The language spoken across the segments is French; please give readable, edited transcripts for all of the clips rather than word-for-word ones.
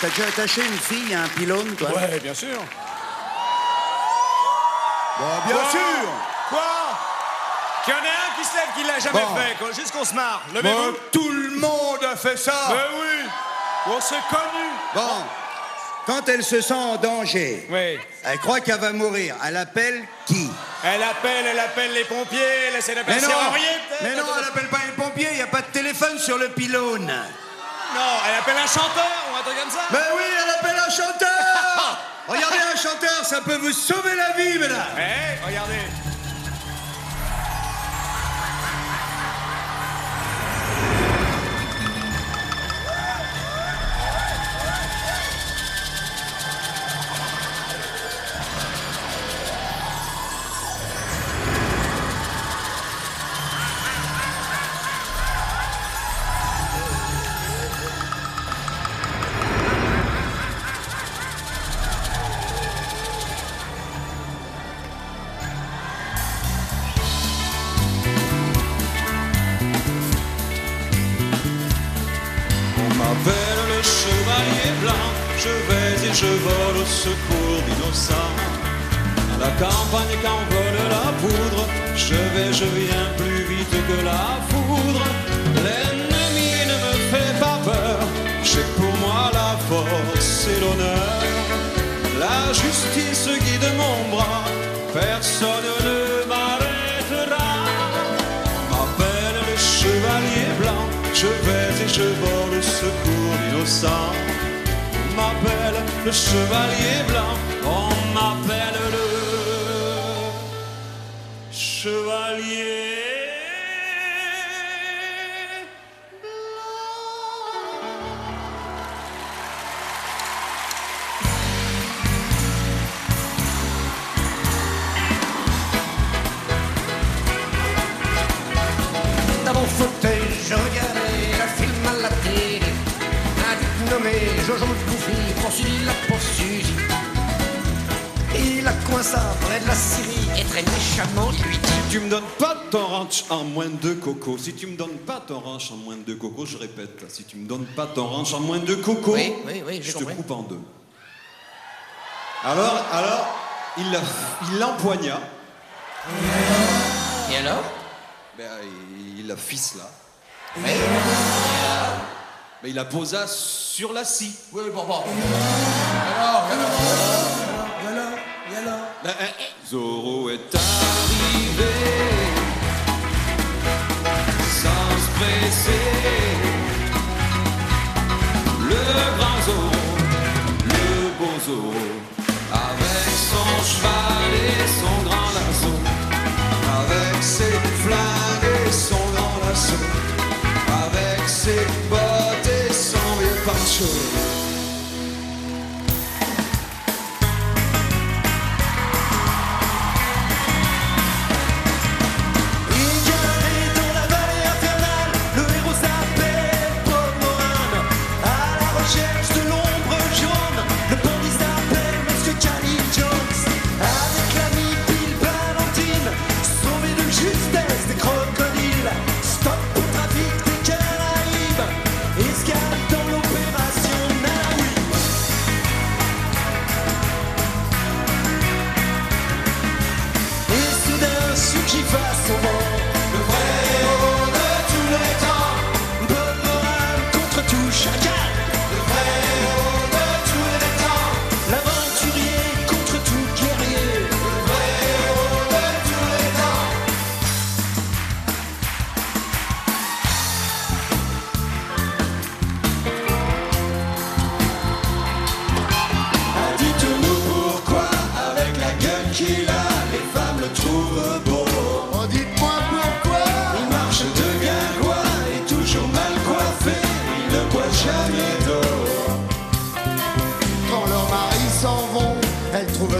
T'as déjà attaché une fille à un pylône, toi? Ouais, bien sûr. Bon, bien Quoi? sûr. Quoi? Qu'il y en ait un qui se lève qui l'a jamais Bon. fait, quoi. Juste qu'on se marre. Levez-vous. Tout le monde a fait ça. Mais oui. On s'est connus. Bon, quand elle se sent en danger, Oui. elle croit qu'elle va mourir. Elle appelle qui? Elle appelle les pompiers, elle essaie d'appeler Mais non, Henriette. mais non, elle appelle pas les pompiers. Il n'y a pas de téléphone sur le pylône. Non, elle appelle un chanteur ou un truc comme ça. Mais oui, elle appelle un chanteur. Regardez, un chanteur, ça peut vous sauver la vie, mesdames. Eh, regardez. M'appelle le chevalier blanc, je vais et je vole au secours d'innocents. À la campagne quand vole la poudre, je viens plus vite que la foudre. L'ennemi ne me fait pas peur, j'ai pour moi la force et l'honneur. La justice guide mon bras, personne ne m'arrêtera. M'appelle le chevalier blanc, je vais et je vole au secours d'innocents. On m'appelle le chevalier blanc, on m'appelle le chevalier. Dans mon fauteuil, je regardais un film à la télé. Un type nommé Jojo le Bouffi poursuivit la poursuite. Il la coinça près de la Syrie et très méchamment il lui dit: Si tu me donnes pas ton ranch en moins de coco, si tu me donnes pas ton ranch en moins de coco, je répète, si tu me donnes pas ton ranch en moins de coco, Oui, j'ai je te compris. coupe en deux. Alors, il l'empoigna. Et alors? Ben, il la ficela. Oui. Ben, il la posa sur la scie. Oui, bon. Ben, Zorro est arrivé sans se presser. Le grand Zorro, le beau Zorro, avec son cheval et son grand lasso, avec ses flingues et son grand lasso, avec ses bottes et son vieux pancho.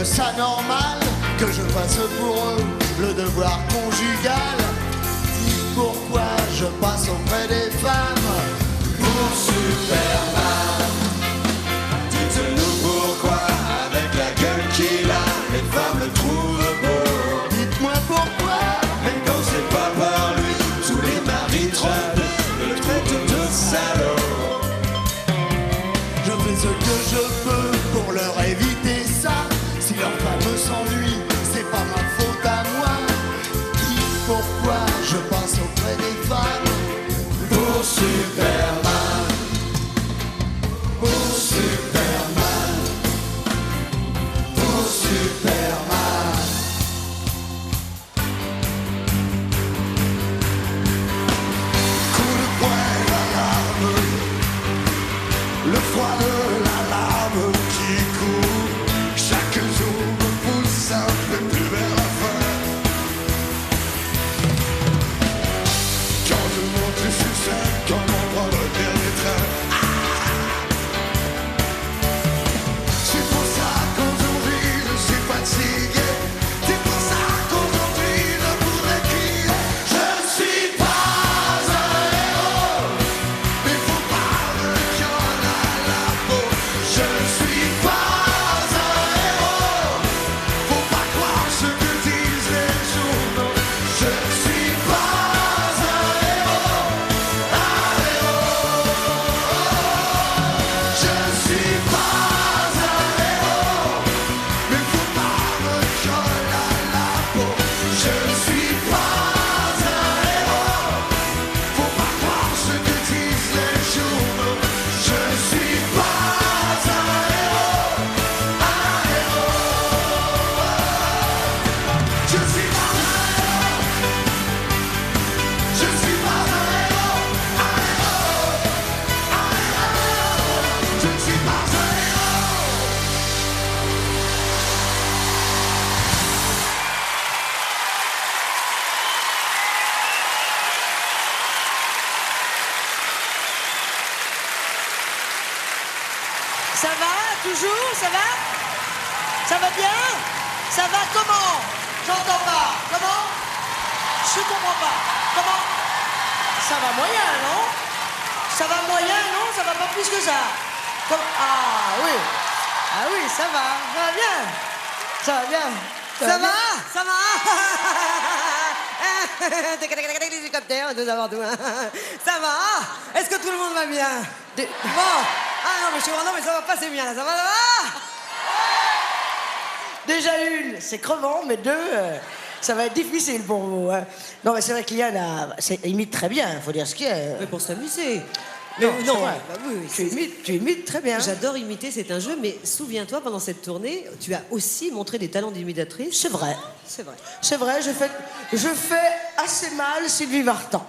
Ça normal que je fasse pour eux le devoir conjugal. Dis pourquoi je passe auprès des femmes pour Superman. Dites-nous pourquoi, avec la gueule qu'il a, les femmes le trouvent beau. Dites-moi pourquoi, même quand c'est pas par lui, tous les maris trompent le traitent de salaud. je fais ce que Ça va, toujours, ça va? Ça va bien? Ça va comment? J'entends pas. Comment? Je comprends pas. Comment? Ça va moyen, non? Ça va moyen, non? Ça va pas plus que ça. Ah oui. Ah oui, ça va bien. Ça va bien. Ça va? Ça va? Les hélicoptères, nous avons tout. Ça va? Est-ce que tout le monde va bien? Bon. Ah non, mais je suis vraiment, mais ça va pas, c'est bien là. Ça va? Déjà une, c'est crevant, mais deux, ça va être difficile pour vous. Hein. Non, mais c'est vrai qu'Yann imite très bien, il faut dire ce qu'il y a. Mais pour s'amuser. Non, non, bah oui, tu imites très bien. J'adore imiter, c'est un jeu, mais souviens-toi, pendant cette tournée, tu as aussi montré des talents d'imitatrice. C'est vrai. C'est vrai. C'est vrai, je fais assez mal Sylvie Vartan.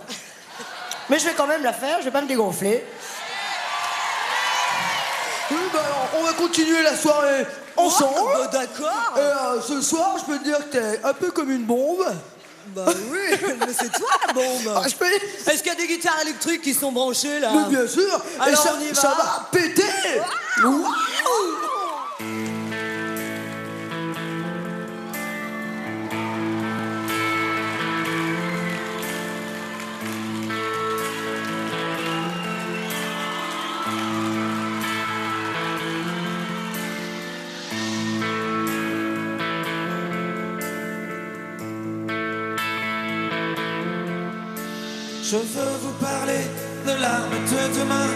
Mais je vais quand même la faire, je vais pas me dégonfler. Oui, bah alors, on va continuer la soirée ensemble. Oh, d'accord. Et ce soir, je peux te dire que t'es un peu comme une bombe. Bah oui, mais c'est toi la bombe. Ah, je peux... Est-ce qu'il y a des guitares électriques qui sont branchées là? Mais bien sûr. Alors et ça, on y va. ça va péter. Waouh. Je veux vous parler de l'arme de demain,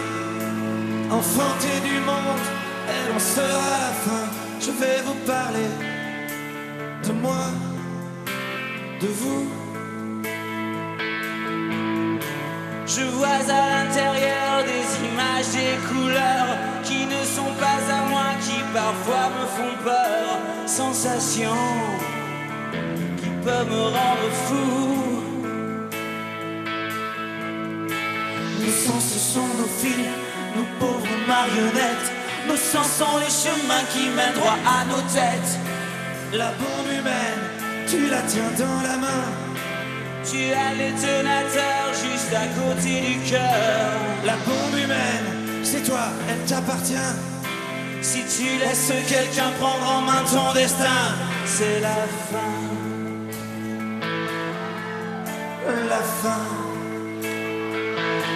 enfantée du monde, elle en sera la fin. Je vais vous parler de moi, de vous. Je vois à l'intérieur des images, des couleurs qui ne sont pas à moi, qui parfois me font peur. Sensations qui peuvent me rendre fou. Nos sens, ce sont nos fils, nos pauvres marionnettes. Nos sens sont les chemins qui mènent droit à nos têtes. La bombe humaine, tu la tiens dans la main. Tu as le détonateur juste à côté du cœur. La bombe humaine, c'est toi, elle t'appartient. Si tu laisses quelqu'un prendre en main ton destin, c'est la fin. La fin.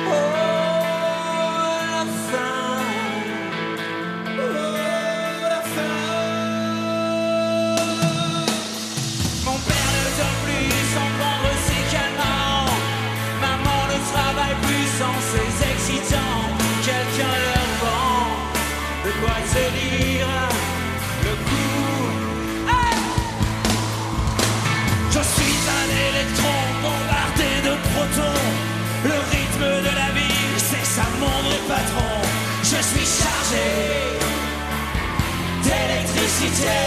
Oh, la fin. Oh, la fin. Mon père ne dort plus sans prendre ses calmants. Maman ne travaille plus sans ses excitants. Quelqu'un leur vend de quoi tenir le coup. Hey! Je suis un électron bombardé de protons. Le rythme de la vie, c'est ça mon vrai patron. Je suis chargé d'électricité.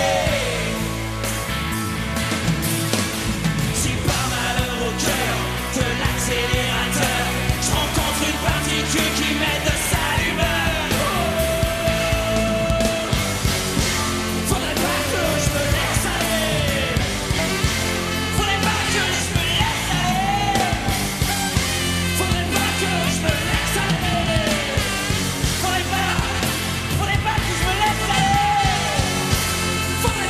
Si par malheur au cœur de l'accélérateur, je rencontre une particule qui met de sa humeur, faudrait pas que je me laisse aller. Faudrait pas que je me laisse aller. Faudrait pas que je me laisse aller. Faudrait pas que je me laisse aller. Faudrait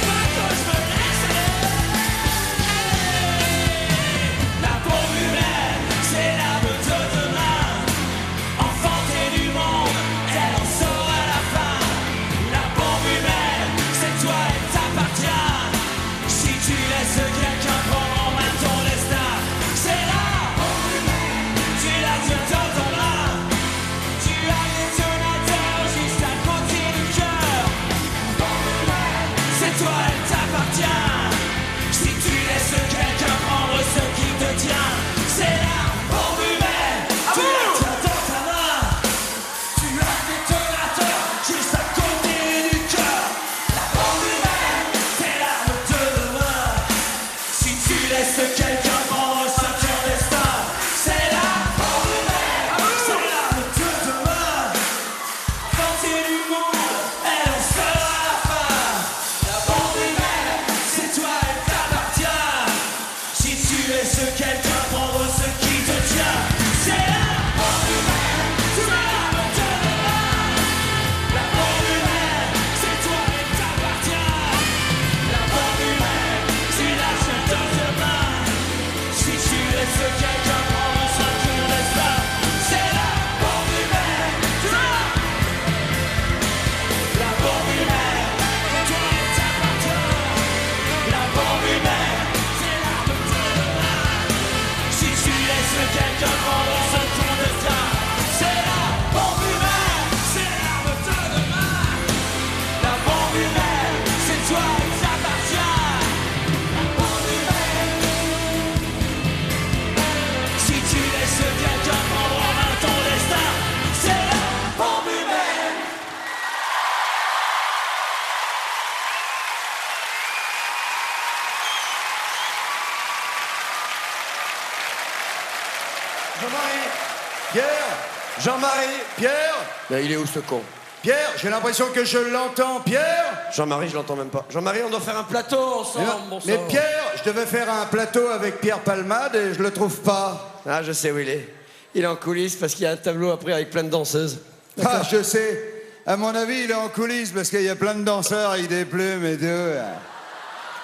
Pierre. Jean-Marie. Pierre. Mais il est où ce con? Pierre, j'ai l'impression que je l'entends. Pierre. Jean-Marie, je l'entends même pas. Jean-Marie, on doit faire un plateau ensemble, bon Mais sang. Pierre, je devais faire un plateau avec Pierre Palmade et je le trouve pas. Ah, je sais où il est. Il est en coulisses parce qu'il y a un tableau après avec plein de danseuses. Ah, je sais. À mon avis, il est en coulisses parce qu'il y a plein de danseurs avec des plumes et tout.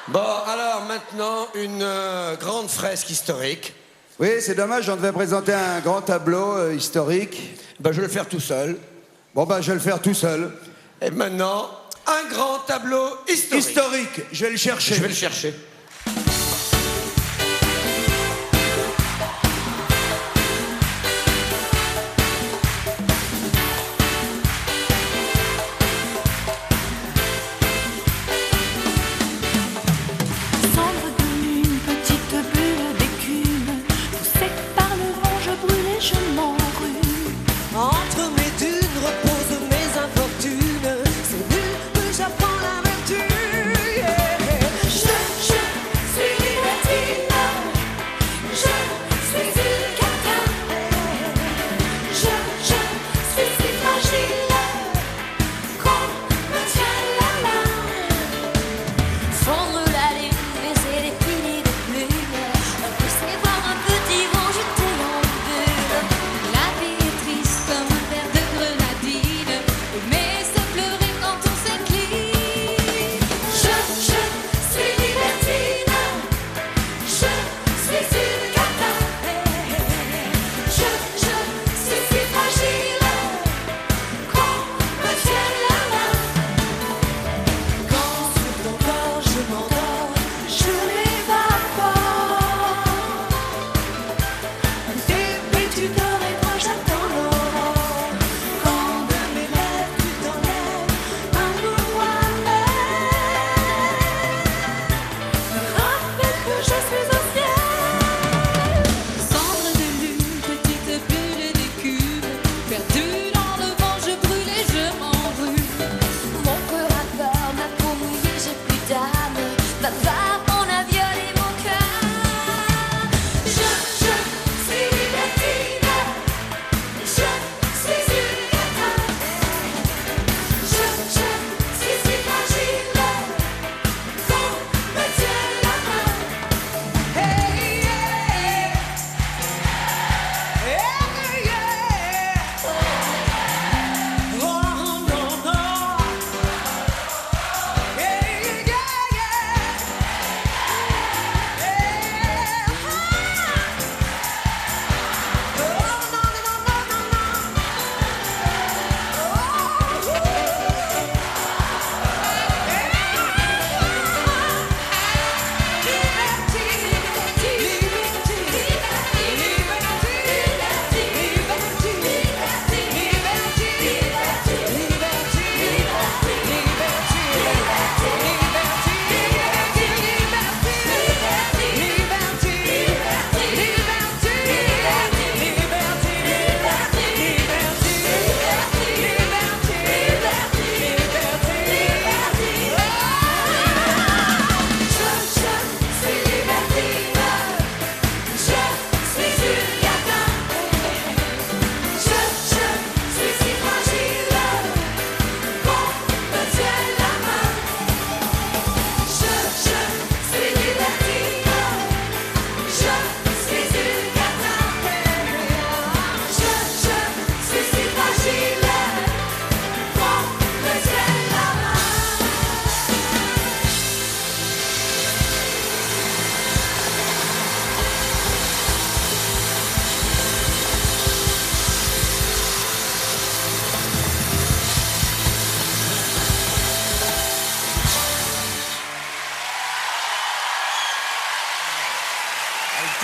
Bon, alors maintenant, une grande fresque historique. Oui, c'est dommage, on devait présenter un grand tableau historique. Ben, je vais le faire tout seul. Bon, ben, je vais le faire tout seul. Et maintenant, un grand tableau historique. Historique, je vais le chercher. Je vais le chercher. Cendre de lune, petite bulle d'écume, poussée par le vent, je brûle et je m'enrhume. Entre mes dunes reposent mes infortunes. C'est nul que j'apprends la vertu. Yeah. Je suis libertine, je suis une cata. Je suis si fragile qu'on me tient la main. Fondre la lune, baiser les filets de plumes, pousser par un petit vent jeté en bulle. La vie est triste comme un verre de grenadine, mais c'est pleurer quand on s'incline. Je suis libertine, je suis une cata. Je suis si fragile qu'on me tient la main. Quand sous ton corps je m'endors, je m'évapore. Depuis tu dors et moi j'attends l'aurore. Quand de mes lèvres tu t'enlèves un moi-même. Rappelle que je suis au ciel. Cendre de lune, petite bulle d'écume, perdue dans le vent, je brûle et je m'enrhume. Mon cœur a peur, ma peau mouillée, j'ai plus d'âme. Bavard, on a violé mon cœur. Je suis libertine, je suis une cata. Je suis si fragile qu'on me tient la main. Hey, yeah. Hey, yeah. Oh, non, non. Hey, yeah, yeah.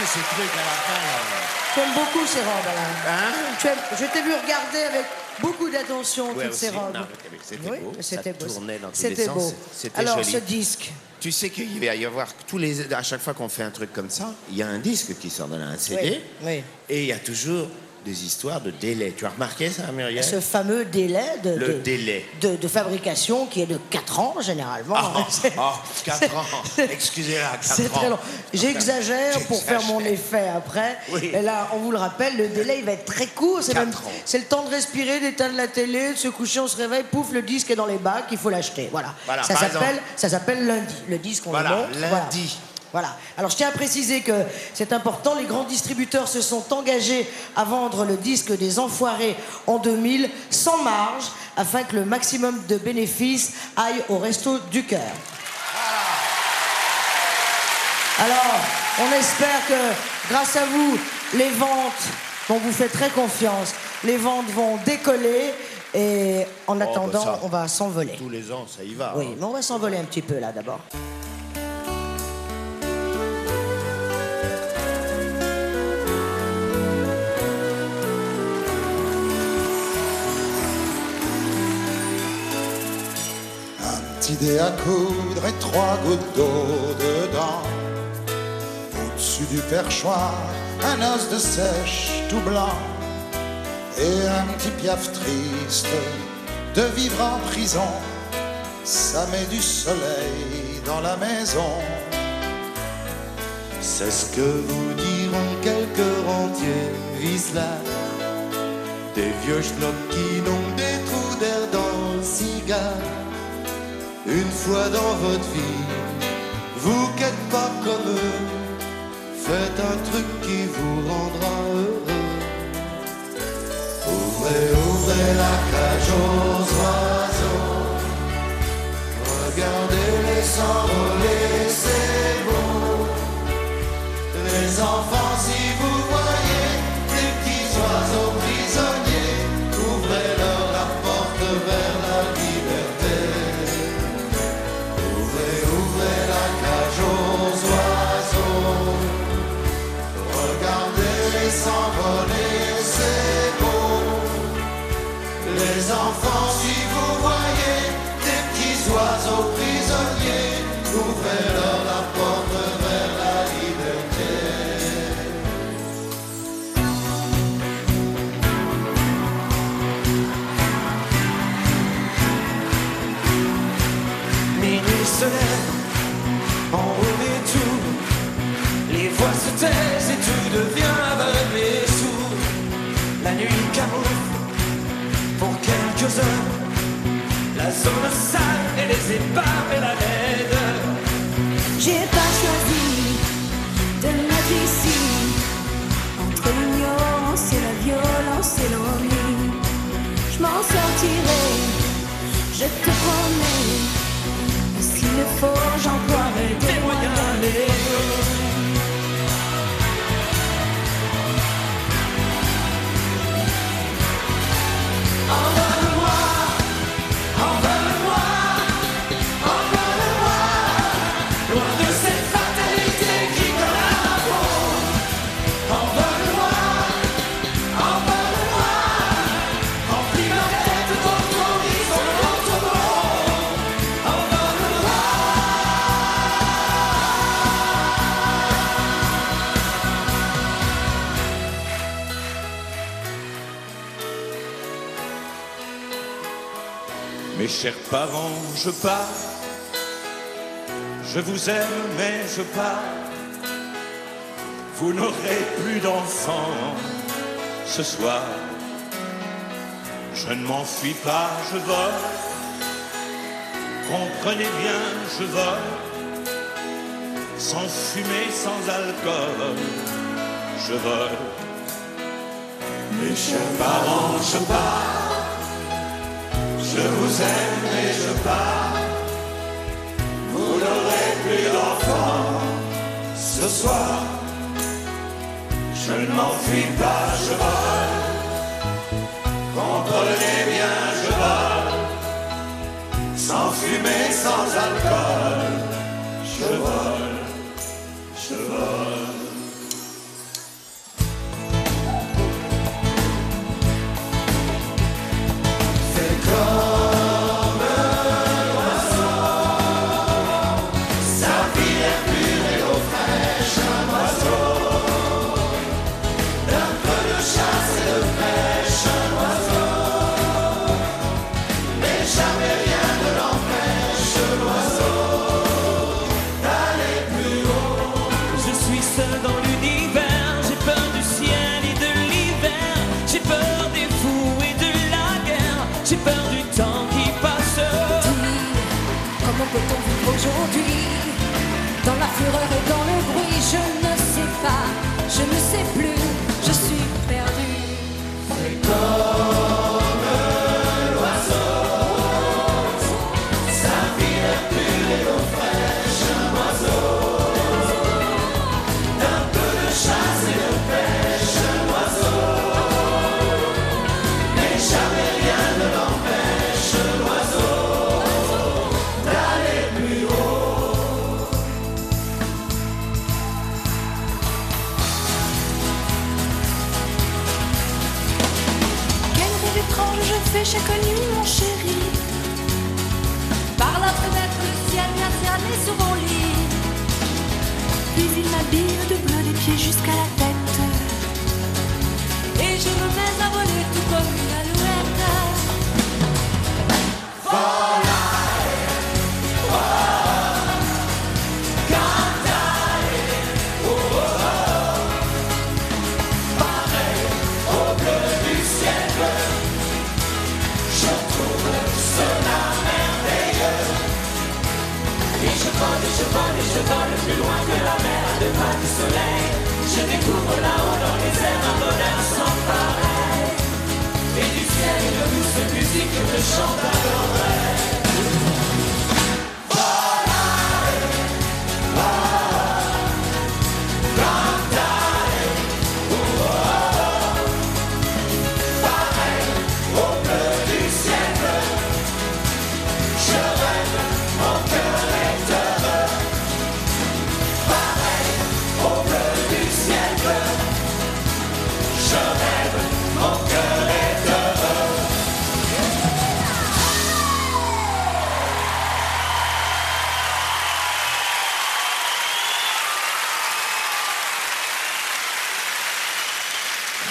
Ces trucs à la fin, là. Tu aimes beaucoup ces robes, Alain. Hein? Je t'ai vu regarder avec beaucoup d'attention Ouais, toutes ces aussi. robes. Non, mais c'était Oui, beau. mais Ça c'était beau. tournait dans tous C'était les beau. sens. C'était Alors, joli. ce disque. Tu sais qu'il va y avoir à chaque fois qu'on fait un truc comme ça, il y a un disque qui sort de là, un CD. Oui, oui. Et il y a toujours des histoires de délai. Tu as remarqué ça, Muriel? Ce fameux délai délai de fabrication qui est de 4 ans généralement. 4 ans. Excusez-la, 4 ans. C'est très long. J'exagère pour faire mon effet après. Oui. Et là, on vous le rappelle, le délai il va être très court. C'est 4 ans. C'est le temps de respirer, d'éteindre la télé, de se coucher, on se réveille, pouf, le disque est dans les bacs, il faut l'acheter. Voilà. Ça s'appelle lundi. Le disque, on le monte. Lundi. Voilà. Alors je tiens à préciser que c'est important, les grands distributeurs se sont engagés à vendre le disque des Enfoirés en 2000 sans marge afin que le maximum de bénéfices aille au Resto du Cœur. Alors, on espère que grâce à vous, les ventes, dont vous faites très confiance, les ventes vont décoller et en attendant, ça, on va s'envoler. Tous les ans, ça y va. Oui, mais on va s'envoler un petit peu là d'abord. Idée à coudre et 3 gouttes d'eau dedans. Au-dessus du perchoir, un os de sèche tout blanc. Et un petit piaf triste de vivre en prison. Ça met du soleil dans la maison. C'est ce que vous diront quelques rentiers vicelats. Des vieux schnocks qui n'ont des trous d'air dans le cigare. Une fois dans votre vie, vous qu'êtes pas comme eux, faites un truc qui vous rendra heureux. Ouvrez la cage aux oiseaux, regardez-les s'envoler, c'est beau. Les enfants, si vous voyez des petits oiseaux prisonniers, ouvrez-leur la porte vers la liberté. Ouvrez la cage aux oiseaux, regardez-les s'envoler, c'est beau. Les enfants, si vous voyez des petits oiseaux prisonniers, ouvrez-leur la porte vers la liberté. Minuit se lève, on remet tout, les voix se taisent et tout devient aveugle et sourd. La nuit camoufle pour quelques heures la zone sale et les épaves et la laide. J'ai pas choisi de naître ici, entre l'ignorance et la violence et l'ennui. Je m'en sortirai, je te promets. S'il le faut, j'emploierai des moyens légaux. Envole-moi, envole-moi, envole-moi, loin de cette fatalité qui colle à ma peau. Envole-moi, envole-moi, remplis ma tête d'autres horizons, d'autres mondes. Envole-moi. Mes chers parents, je pars. Je vous aime, mais je pars. Vous n'aurez plus d'enfants ce soir. Je ne m'enfuis pas, je vole. Comprenez bien, je vole. Sans fumée, sans alcool, je vole. Mes chers parents, je pars. Je vous aime et je pars. Vous n'aurez plus d'enfants ce soir. Je ne m'enfuis pas, je vole. Comprenez bien, je vole. Sans fumée, sans alcool, je vole, je vole. Chasse et de j'ai peur du temps qui passe. Dis, comment peut-on vivre aujourd'hui dans la fureur et dans le bruit? Je ne sais pas, je ne sais plus, je suis perdu. C'est comme l'oiseau, sa vie n'a plus les eaux fraîches, un oiseau. D'un peu de chasse et de pêche, un oiseau. Mais jamais rien ne l'empêche, l'oiseau, d'aller plus haut. Quel rêve étrange je fais chaque nuit, mon chéri. Par la fenêtre, le ciel vient cerner sur mon lit. Puis il m'habille de bleu des pieds jusqu'à la tête. Et je me mets à voler tout comme une alouette. Je vole plus loin que la mer à 2 pas du soleil. Je découvre là-haut dans les airs un bonheur sans pareil. Et du ciel une douce musique me chante à l'oreille.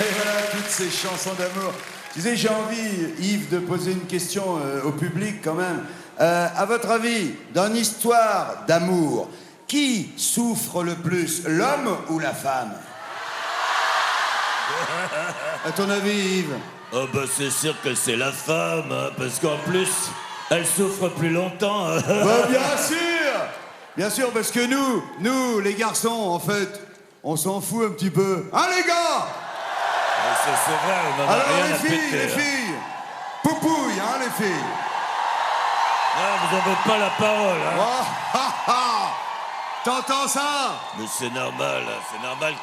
Et voilà toutes ces chansons d'amour. Tu sais, j'ai envie, Yves, de poser une question au public quand même. À votre avis, dans une histoire d'amour, qui souffre le plus, l'homme ou la femme? À ton avis, Yves? Oh bah c'est sûr que c'est la femme, hein, parce qu'en plus, elle souffre plus longtemps. Bah, bien sûr, parce que nous, les garçons, en fait, on s'en fout un petit peu. Hein, les gars? C'est vrai, on en a alors, rien les à péter, filles, là. poupouille, hein, les filles. Non, vous n'avez pas la parole, hein. Oh, ha, ha. T'entends ça? Mais c'est normal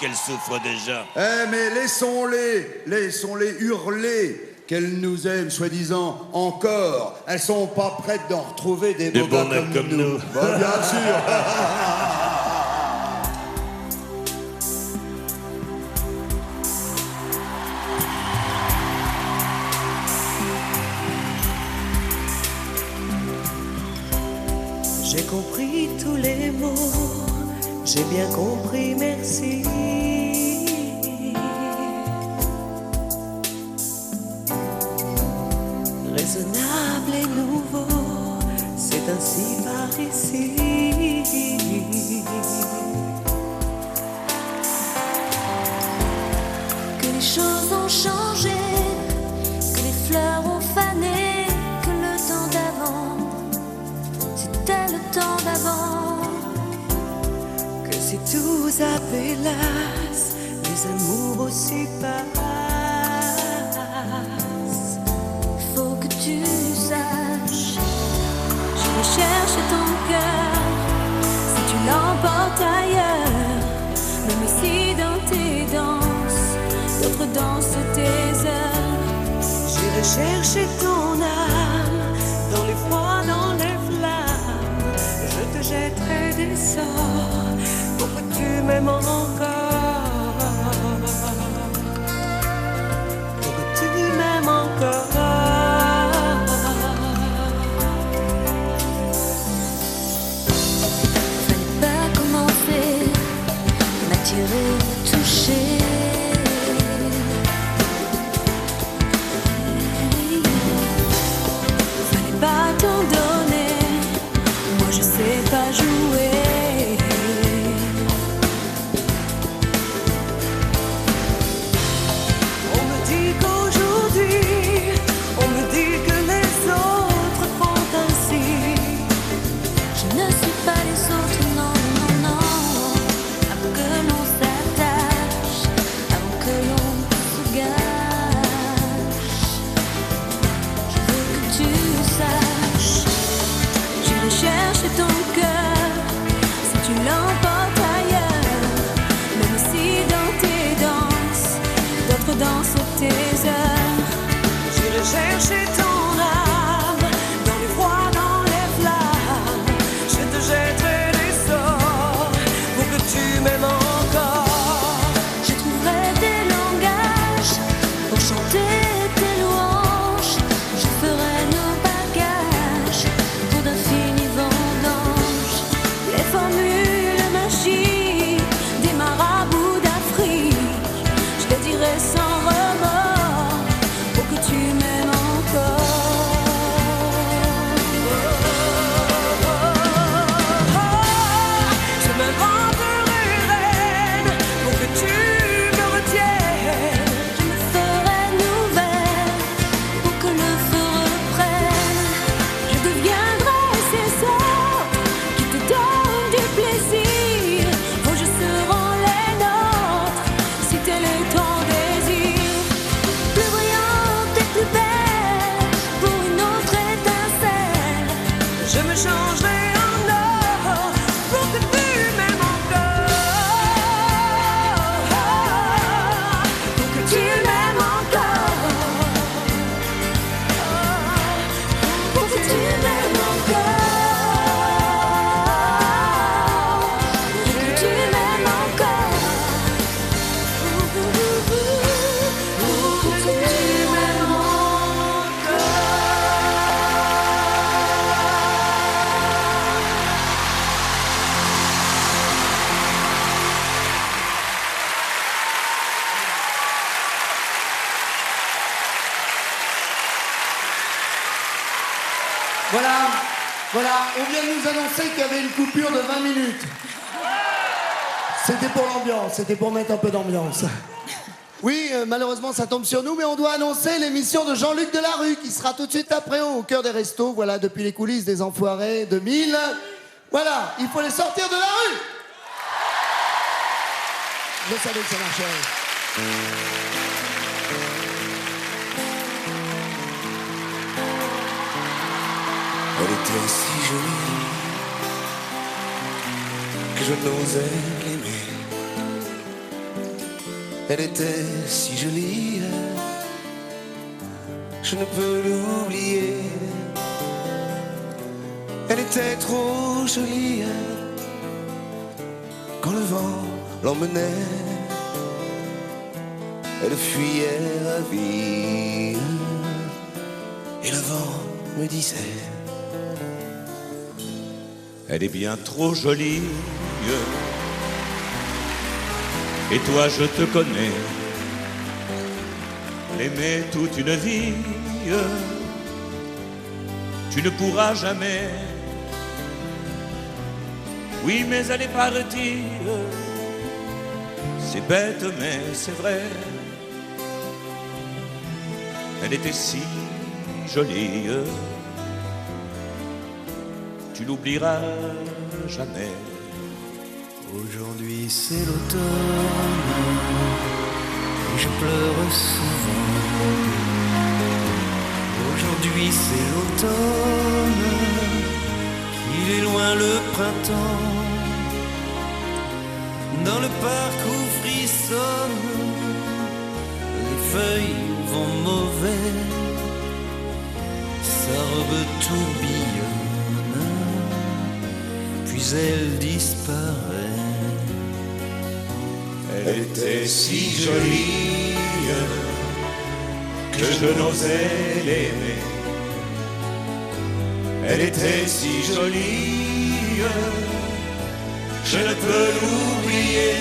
qu'elle souffre déjà. Eh, mais laissons-les hurler qu'elles nous aiment, soi-disant, encore. Elles sont pas prêtes d'en retrouver des beaux bons gars mecs comme nous. Bah, bien sûr. J'ai compris tous les mots, j'ai bien compris, merci. Raisonnable et nouveau, c'est ainsi par ici. Que les choses ont changé, que les fleurs ont fané, que le temps d'avant, c'était le temps d'avant. Que si tout s'appelasse, les amours aussi passent. Faut que tu saches, je vais chercher ton cœur. Si tu l'emportes ailleurs, même si dans tes danses, d'autres dansent tes heures. J'irai chercher ton âme dans les froids, dans les flammes. Je te jetterai des sorts pour que tu m'aimes encore. Pour que tu m'aimes encore. Fallait pas commencer, m'attirer, me toucher. Fallait pas t'en donner, moi je sais pas jouer. Voilà, on vient de nous annoncer qu'il y avait une coupure de 20 minutes. C'était pour l'ambiance, c'était pour mettre un peu d'ambiance. Oui, malheureusement, ça tombe sur nous, mais on doit annoncer l'émission de Jean-Luc Delarue, qui sera tout de suite après au cœur des restos, voilà, depuis les coulisses des Enfoirés 2000. Voilà, il faut les sortir de la rue. Je savais que ça marcherait. Elle était si jolie que je n'osais l'aimer. Elle était si jolie, je ne peux l'oublier. Elle était trop jolie quand le vent l'emmenait. Elle fuyait ravie et le vent me disait: elle est bien trop jolie. Et toi, je te connais, l'aimer toute une vie, tu ne pourras jamais. Oui, mais elle est partie, c'est bête, mais c'est vrai. Elle était si jolie, tu l'oublieras jamais. Aujourd'hui c'est l'automne et je pleure souvent. Aujourd'hui c'est l'automne, il est loin le printemps. Dans le parc où frissonnent les feuilles au vent mauvais, sa robe tourbillonne, puis elle disparaît. Elle était si jolie que je n'osais l'aimer. Elle était si jolie, je ne peux l'oublier.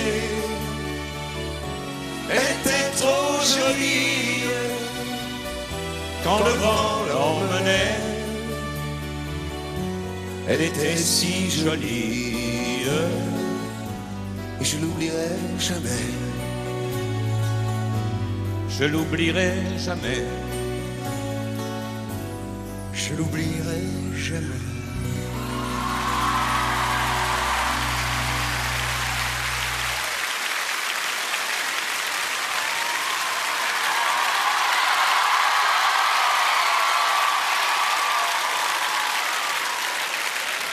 Elle était trop jolie quand le vent l'emmenait. Elle était si jolie et je l'oublierai jamais. Je l'oublierai jamais. Je l'oublierai jamais.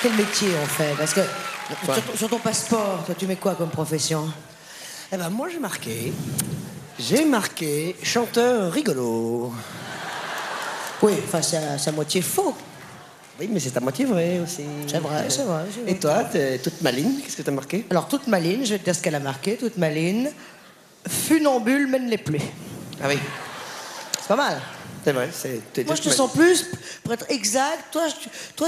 Quel métier on fait? Parce que sur ton passeport, toi, tu mets quoi comme profession? Eh ben moi j'ai marqué chanteur rigolo. Oui, enfin c'est à moitié faux. Oui, mais c'est à moitié vrai aussi. C'est vrai, c'est vrai. Et toi, t'es toute maline, qu'est-ce que t'as marqué? Alors toute maline, je vais te dire ce qu'elle a marqué, toute maline. Funambule mène les pluies. Ah oui. C'est pas mal. C'est vrai, moi, je te sens plus, pour être exact, toi,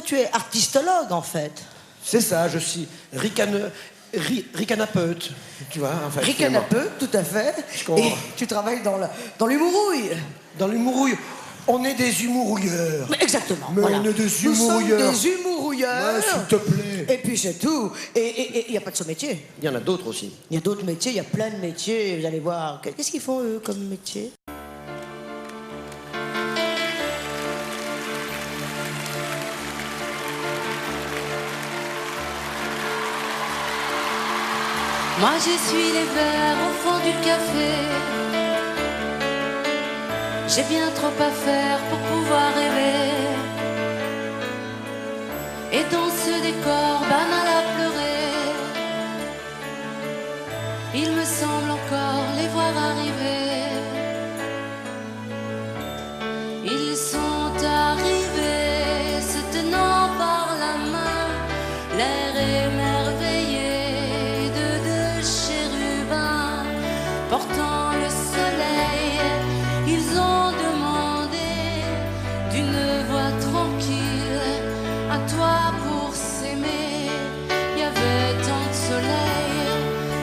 tu es artistologue, en fait. C'est ça, je suis ricanapeute, tu vois. Enfin, ricanapeute, tout à fait. Et tu travailles dans l'humourouille. Dans l'humourouille. On est des humourouilleurs. Exactement. Mais voilà. on est des humourouilleurs. Nous sommes des humourouilleurs. Ouais, s'il te plaît. Et puis c'est tout. Et il n'y a pas de sous-métier. Il y en a d'autres aussi. Il y a d'autres métiers, il y a plein de métiers. Vous allez voir. Qu'est-ce qu'ils font, eux, comme métier? Moi j'essuie les verres au fond du café. J'ai bien trop à faire pour pouvoir rêver. Et dans ce décor banal à pleurer, il me semble encore les voir arriver. Ils sont arrivés, se tenant par la main, l'air émerveillé portant le soleil. Ils ont demandé d'une voix tranquille: à toi pour s'aimer. Il y avait tant de soleil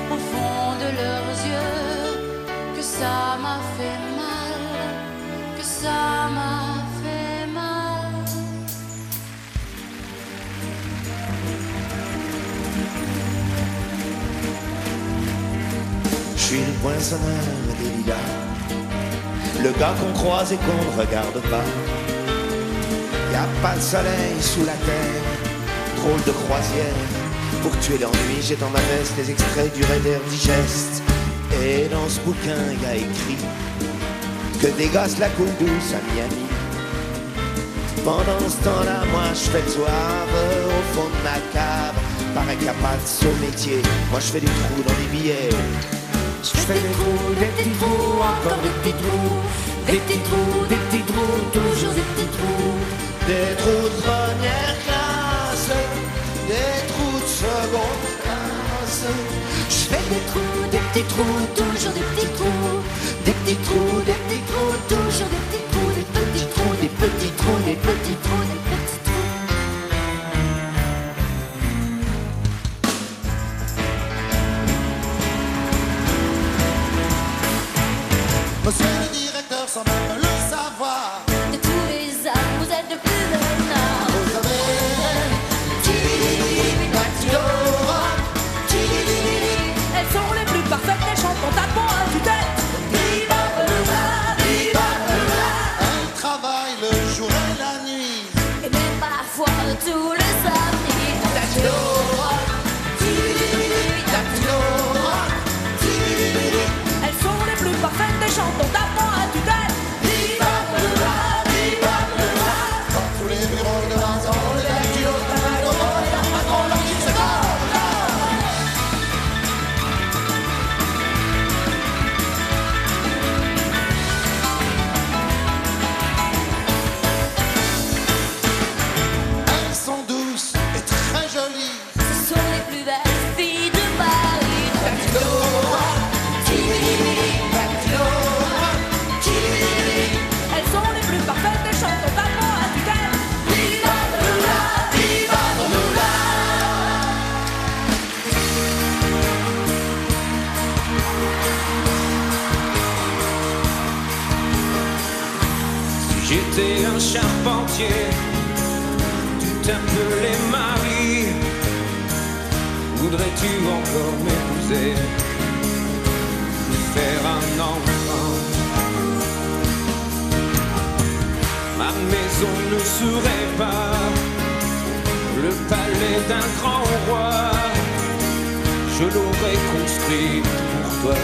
au fond de leurs yeux que ça m'a fait mal, que ça m'a fait mal. poinçonneur des lilas. Le gars qu'on croise et qu'on ne regarde pas. Y a pas de soleil sous la terre, drôle de croisière. Pour tuer l'ennui, j'ai dans ma veste les extraits du Reader Digest. Et dans ce bouquin, y a écrit que des gosses la coule douce à Miami. Pendant ce temps-là, moi je fais le zouave au fond de ma cave. Paraît qu'il n'y a pas de saut métier, moi je fais des trous dans les billets. Je fais des petits trous, encore des petits trous. Des petits trous, toujours des petits trous. Des trous de première classe, des trous de seconde classe. Je fais des petits trous, toujours des petits trous. Des petits trous, toujours des petits trous. Des petits trous, des petits trous, des petits trous, des petits trous. Monsieur le directeur sans même le savoir. De tous les âmes, vous êtes le plus vénard. Vous avez Elles sont les plus parfaites, elles chantent en tapant à tue-tête. elles travaillent le jour et la nuit. Et même parfois de tous les samedis. Elles sont les plus parfaites, elles chantent en tapant à tue-tête. Dans tous les bureaux de Vincent, les dactylos, la magnomole et la patrologie, c'est bon. Elles sont douces et très jolies. Ce sont les plus belles filles de Paris. Elles sont les plus parfaites, elles chantent en tapant à tue-tête. Si j'étais un charpentier, tout un peu les maris, voudrais-tu encore m'épouser, me faire un enfant? Ma maison ne serait pas le palais d'un grand roi, je l'aurais construit pour toi,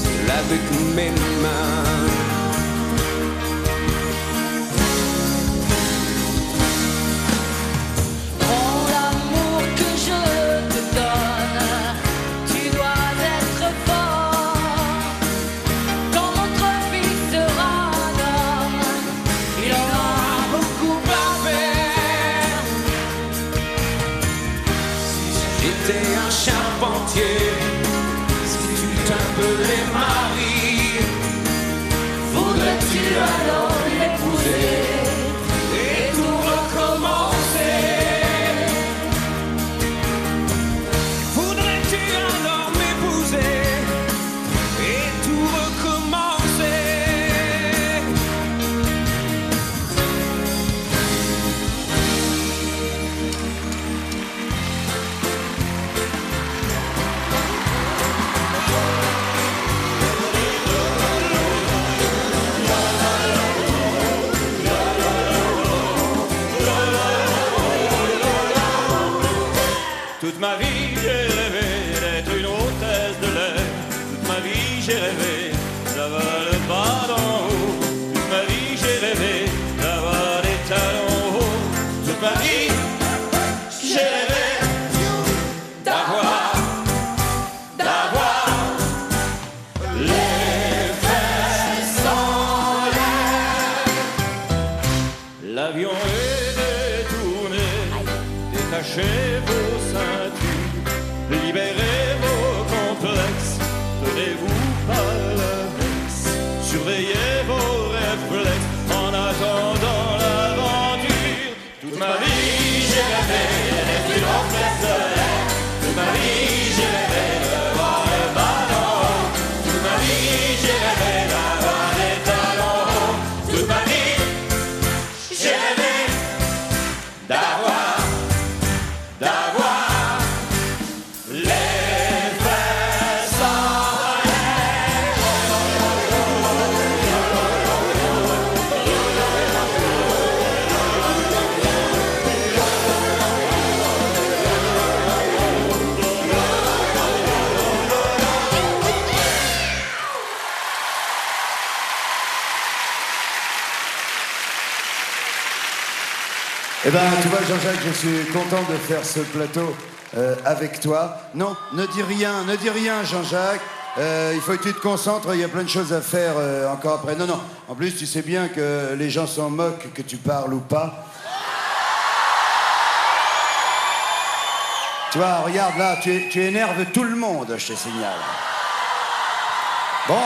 seul avec mes mains. Prends l'amour que je te donne. Tu dois être fort. Quand notre fils sera un homme, Il aura beaucoup à faire. Si j'étais un charpentier, si tu un peu les maris, Eh ben, tu vois, Jean-Jacques, je suis content de faire ce plateau avec toi. Non, ne dis rien, Jean-Jacques. Il faut que tu te concentres, il y a plein de choses à faire encore après. Non, en plus, tu sais bien que les gens s'en moquent, que tu parles ou pas. Tu vois, regarde, là, tu énerves tout le monde, je te signale. Bon,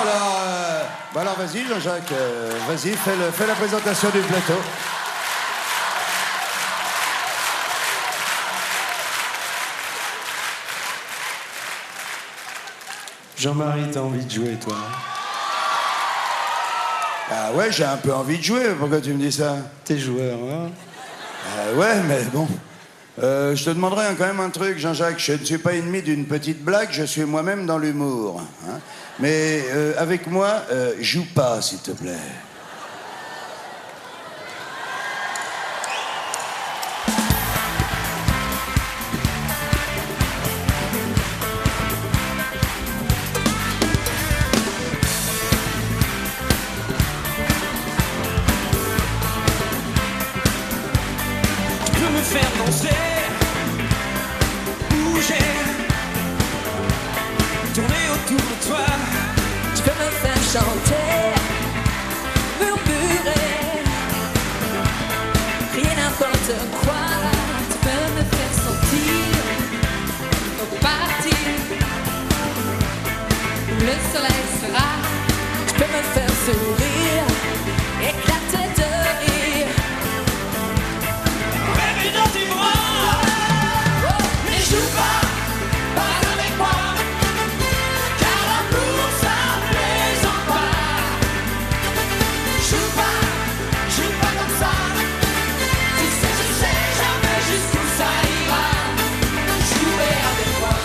alors, vas-y, Jean-Jacques, vas-y, fais la présentation du plateau. Jean-Marie, t'as envie de jouer, toi? Ah ouais, j'ai un peu envie de jouer, pourquoi tu me dis ça? T'es joueur, hein? Ouais, mais bon... je te demanderais quand même un truc, Jean-Jacques. Je ne suis pas ennemi d'une petite blague, je suis moi-même dans l'humour. Hein. Mais avec moi, joue pas, s'il te plaît. Tu peux me faire danser, bouger, tourner autour de toi. Tu peux me faire chanter, murmurer, crier n'importe quoi. Tu peux me faire sentir partir. Le soleil sera. Tu peux me faire sourire, éclater de rire. Rêver dans tes bras, mais joue pas avec moi, car l'amour ça plaisante pas. Joue pas comme ça. Tu sais jamais jusqu'où ça ira. Jouer avec moi.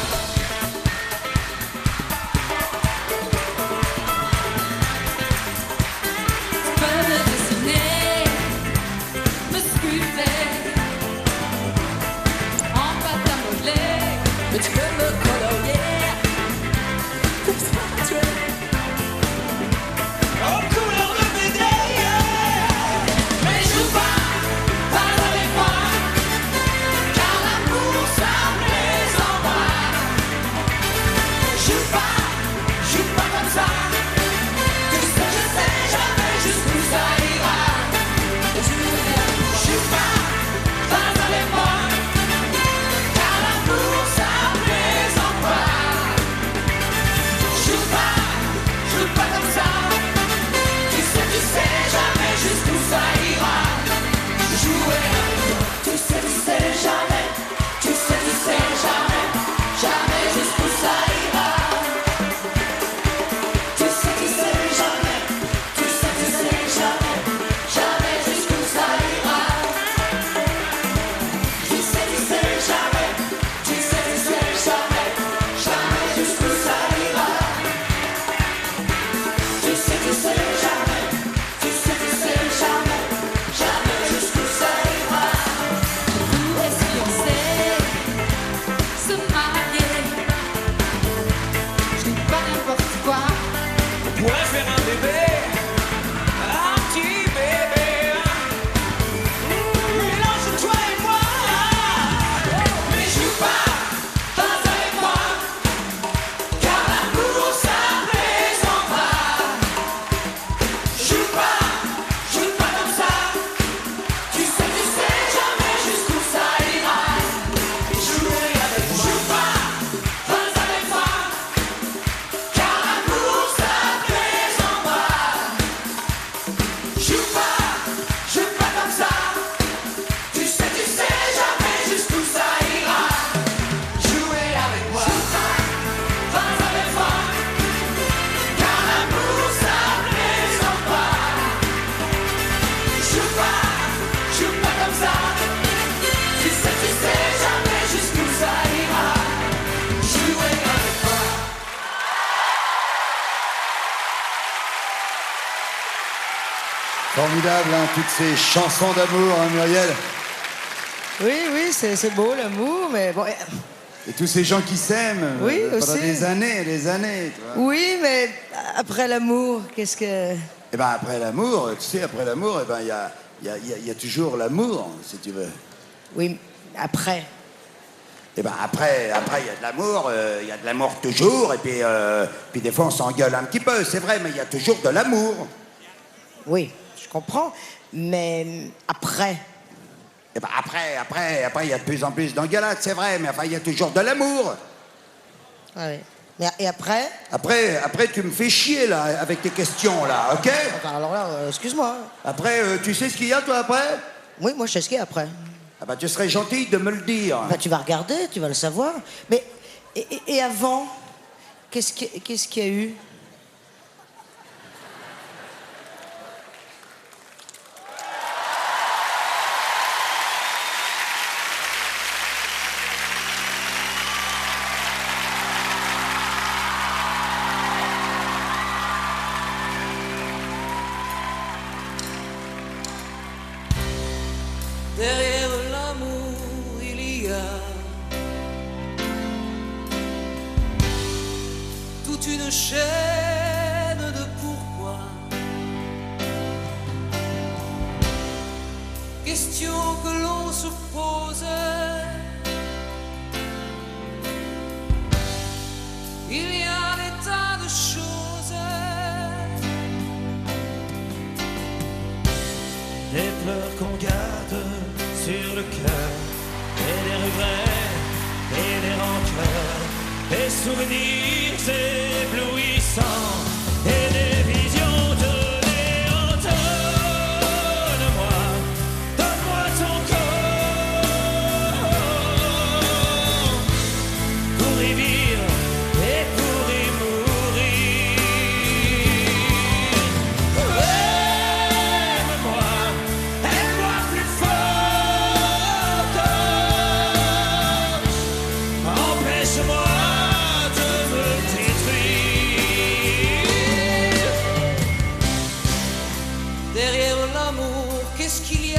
Tu peux me dessiner, me sculpter en pâte à modeler, mais tu peux me colorier comme ça tu es. En couleur de BD, mais joue pas avec moi, car l'amour ça plaisante pas. Joue pas comme ça. Tu sais, je sais jamais jusqu'où ça ira. Joue pas avec moi, car l'amour ça plaisante pas. Joue pas comme ça. Tu sais jamais jusqu'où ça ira. Jouer avec toi. Tu sais jamais. Tu sais jamais. Jamais jusqu'où ça ira. Tu sais jamais. Tu sais jamais. Jamais jusqu'où ça ira. Tu sais jamais. Tu sais jamais. Jamais jusqu'où ça ira. Tu sais jamais. Tu sais jamais. Jamais jusqu'où ça ira. Pourrait se fiancer, se marier. Je dis pas n'importe quoi. On pourrait faire un bébé, un petit bébé. Mélange toi et moi. Mais joue pas avec moi, car l'amour ça plaisante pas. Joue pas comme ça. Tu sais jamais jusqu'où ça ira. Jouer avec moi. Joue pas avec moi, car l'amour ça plaisante pas. Joue pas comme ça. Tu sais jamais jusqu'où ça ira. Jouer avec moi. Joue pas avec moi, car l'amour ça plaisante pas. Joue pas comme ça. Tu sais jamais jusqu'où ça ira. Jouer avec moi. Formidable, hein, toutes ces chansons d'amour, hein, Muriel. Oui, c'est beau l'amour, mais bon. Et tous ces gens qui s'aiment Oui, pendant aussi. des années, tu vois. Oui, mais après l'amour, qu'est-ce que. Eh ben après l'amour, tu sais, après l'amour, eh ben il y a toujours l'amour, si tu veux. Oui, après. Eh ben après il y a de l'amour, il y a de l'amour toujours, et puis des fois on s'engueule un petit peu, c'est vrai, mais il y a toujours de l'amour. Oui, je comprends, mais après. Eh ben après il y a de plus en plus d'engueulades, c'est vrai, mais enfin il y a toujours de l'amour. Ouais. Et après? Après tu me fais chier là, avec tes questions là, ok? Enfin, alors là, excuse-moi. Après, tu sais ce qu'il y a toi après? Oui, moi je sais ce qu'il y a après. Ah bah tu serais gentil de me le dire. Bah tu vas regarder, tu vas le savoir. Mais, et avant, qu'est-ce qu'il y a eu? Derrière l'amour, il y a toute une chaîne de pourquoi. Question que l'on se pose. Il y a des tas de choses. Des pleurs qu'on garde sur le cœur, et des regrets, et des rancœurs, des souvenirs éblouissants, et des visions de néant. Donne-moi ton corps, pour y vivre et pour y mourir. Aime-moi plus fort, empêche-moi de me détruire. Derrière l'amour, qu'est-ce qu'il y a?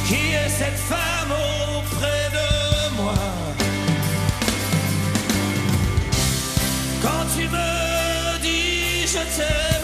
Qui est cette femme auprès de moi? Quand tu me dis je t'aime,